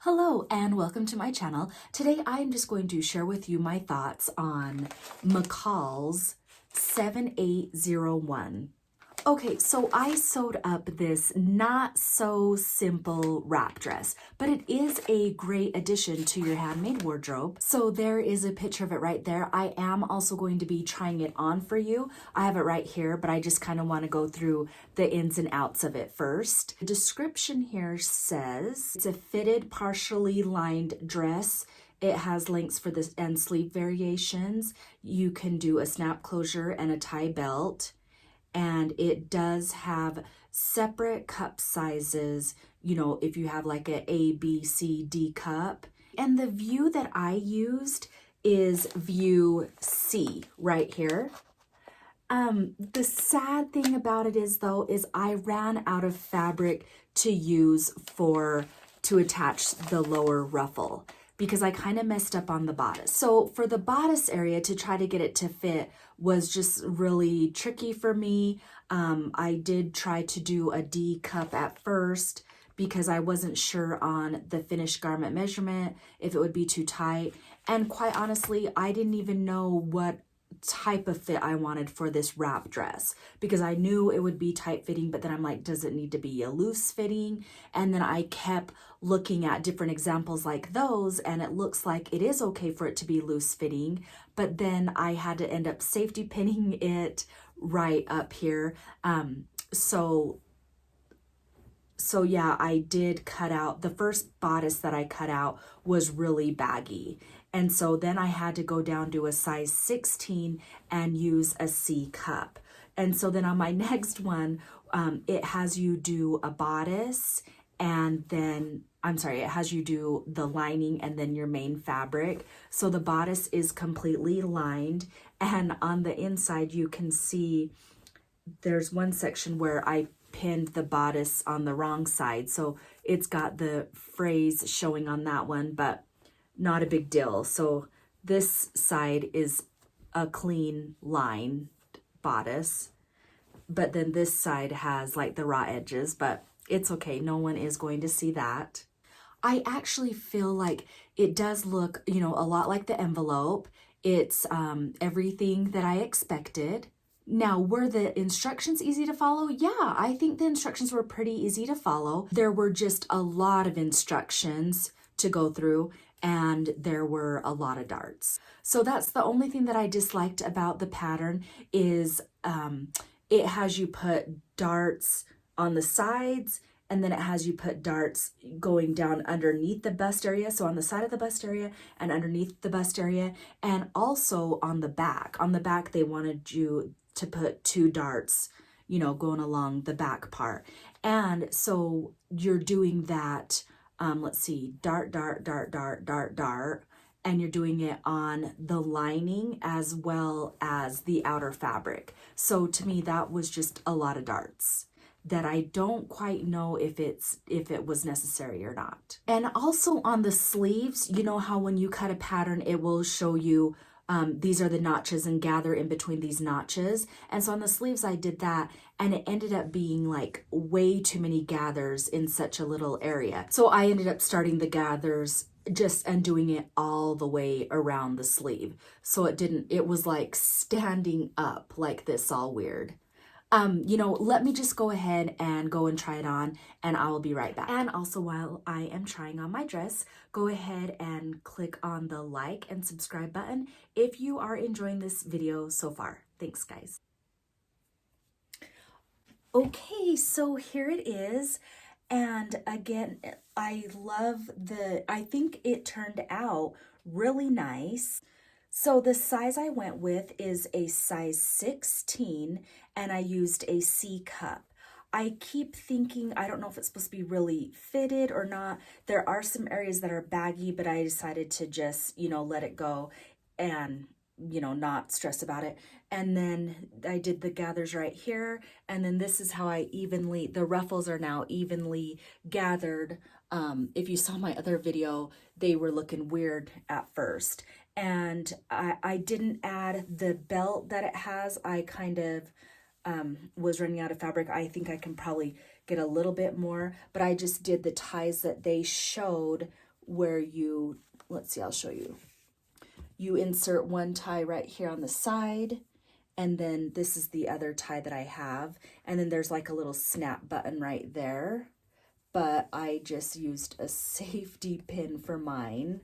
Hello and welcome to my channel. Today I'm just going to share with you my thoughts on Mccalls 7801. Okay, so I sewed up this not so simple wrap dress, but it is a great addition to your handmade wardrobe. So there is a picture of it right there. I am also going to be trying it on for you. I have it right here, but I just kind of want to go through the ins and outs of it first. The description here says it's a fitted, partially lined dress. It has lengths for this and sleeve variations. You can do a snap closure and a tie belt. And it does have separate cup sizes, you know, if you have like a B, C, D cup. And the view that I used is view C right here. The sad thing about it is though, is I ran out of fabric to use to attach the lower ruffle because I kind of messed up on the bodice. So for the bodice area to try to get it to fit was just really tricky for me. I did try to do a D cup at first because I wasn't sure on the finished garment measurement, if it would be too tight. And quite honestly, I didn't even know what type of fit I wanted for this wrap dress because I knew it would be tight fitting, but then I'm like, does it need to be a loose fitting? And then I kept looking at different examples like those, and it looks like it is okay for it to be loose fitting, but then I had to end up safety pinning it right up here. So yeah, I did cut out, the first bodice that I cut out was really baggy. And so then I had to go down to a size 16 and use a C cup. And so then on my next one, it has you do a bodice and then, it has you do the lining and then your main fabric. So the bodice is completely lined. And on the inside, you can see there's one section where I pinned the bodice on the wrong side. So it's got the phrase showing on that one, but not a big deal. So this side is a clean line bodice, but then this side has like the raw edges, but it's okay. No one is going to see that. I actually feel like it does look, you know, a lot like the envelope. It's everything that I expected. Now, were the instructions easy to follow? Yeah, I think the instructions were pretty easy to follow. There were just a lot of instructions to go through, and there were a lot of darts. So that's the only thing that I disliked about the pattern is it has you put darts on the sides, and then it has you put darts going down underneath the bust area. So on the side of the bust area and underneath the bust area, and also on the back. On the back, they wanted you to put 2 darts, you know, going along the back part. And so you're doing that, let's see, dart, dart, dart, dart, dart, dart, and you're doing it on the lining as well as the outer fabric. So to me, that was just a lot of darts that I don't quite know if it was necessary or not. And also on the sleeves, you know how when you cut a pattern, it will show you these are the notches and gather in between these notches. And so on the sleeves, I did that, and it ended up being like way too many gathers in such a little area. So I ended up starting the gathers and doing it all the way around the sleeve. So it was like standing up like this, all weird. You know, let me just go ahead and go and try it on, and I will be right back. And also, while I am trying on my dress, go ahead and click on the like and subscribe button if you are enjoying this video so far. Thanks, guys. Okay, so here it is. And again, I think it turned out really nice. So the size I went with is a size 16, and I used a C cup. I keep thinking, I don't know if it's supposed to be really fitted or not. There are some areas that are baggy, but I decided to just, you know, let it go and, you know, not stress about it. And then I did the gathers right here. And then this is how the ruffles are now evenly gathered. If you saw my other video, they were looking weird at first. And I didn't add the belt that it has. I kind of was running out of fabric. I think I can probably get a little bit more, but I just did the ties that they showed where you, let's see, I'll show you. You insert one tie right here on the side, and then this is the other tie that I have, and then there's like a little snap button right there, but I just used a safety pin for mine.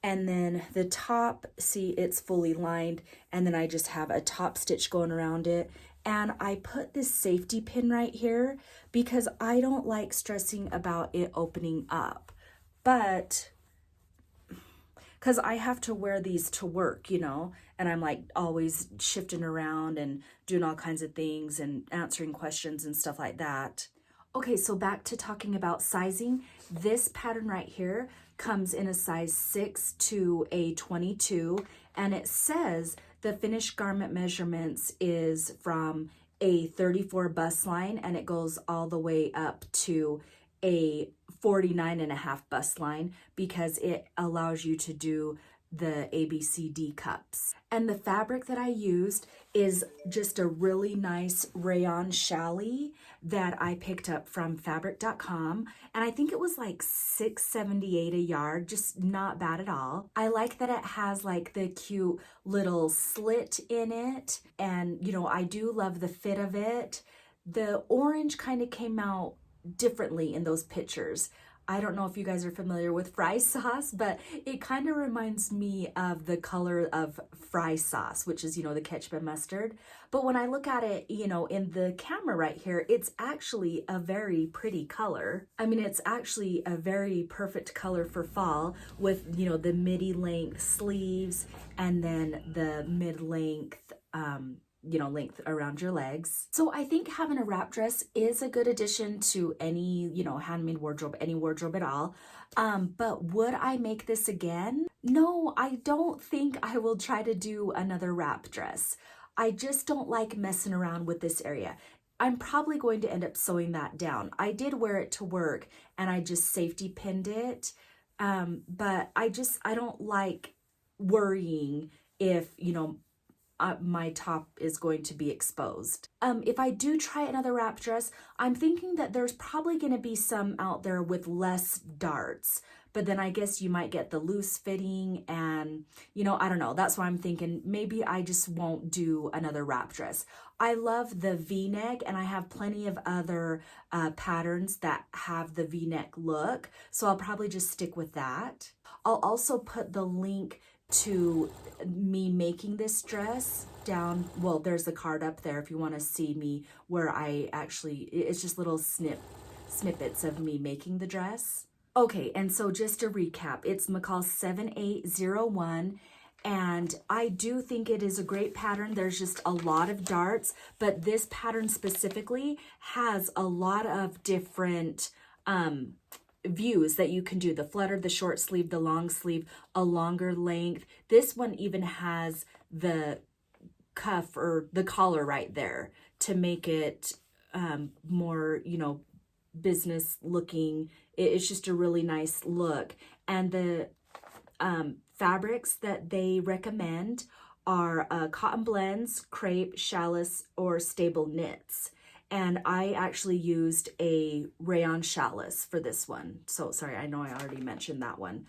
And then the top, see, it's fully lined, and then I just have a top stitch going around it. And I put this safety pin right here because I don't like stressing about it opening up. But, because I have to wear these to work, you know, and I'm like always shifting around and doing all kinds of things and answering questions and stuff like that. Okay, so back to talking about sizing. This pattern right here comes in a size 6 to a 22, and it says the finished garment measurements is from a 34 bust line, and it goes all the way up to a 49.5 bust line because it allows you to do the ABCD cups. And the fabric that I used is just a really nice rayon challis that I picked up from fabric.com, and I think it was like $6.78 a yard, just not bad at all. I like that it has like the cute little slit in it, and you know, I do love the fit of it. The orange kind of came out differently in those pictures. I don't know if you guys are familiar with fry sauce, but it kind of reminds me of the color of fry sauce, which is, you know, the ketchup and mustard. But when I look at it, you know, in the camera right here, it's actually a very pretty color. I mean, it's actually a very perfect color for fall with, you know, the midi length sleeves and then the mid length, you know, length around your legs. So I think having a wrap dress is a good addition to any, you know, handmade wardrobe, any wardrobe at all. But would I make this again? No, I don't think I will try to do another wrap dress. I just don't like messing around with this area. I'm probably going to end up sewing that down. I did wear it to work and I just safety pinned it. But I don't like worrying if, you know, my top is going to be exposed. If I do try another wrap dress, I'm thinking that there's probably going to be some out there with less darts, but then I guess you might get the loose fitting and, you know, I don't know. That's why I'm thinking maybe I just won't do another wrap dress. I love the V-neck, and I have plenty of other patterns that have the V-neck look, so I'll probably just stick with that. I'll also put the link to me making this dress down. Well, there's the card up there if you want to see me where I actually, it's just little snippets of me making the dress. Okay, and so just to recap, it's Mccalls 7801, and I do think it is a great pattern. There's just a lot of darts, but this pattern specifically has a lot of different views that you can do: the flutter, the short sleeve, the long sleeve, a longer length. This one even has the cuff or the collar right there to make it more, you know, business looking. It's just a really nice look. And the fabrics that they recommend are cotton blends, crepe, challis, or stable knits. And I actually used a rayon challis for this one. So sorry, I know I already mentioned that one.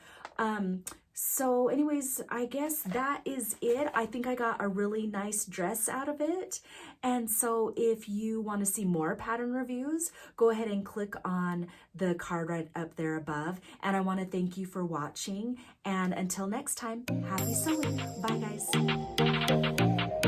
So anyways, I guess that is it. I think I got a really nice dress out of it. And so if you want to see more pattern reviews, go ahead and click on the card right up there above. And I want to thank you for watching. And until next time, happy sewing. Bye guys.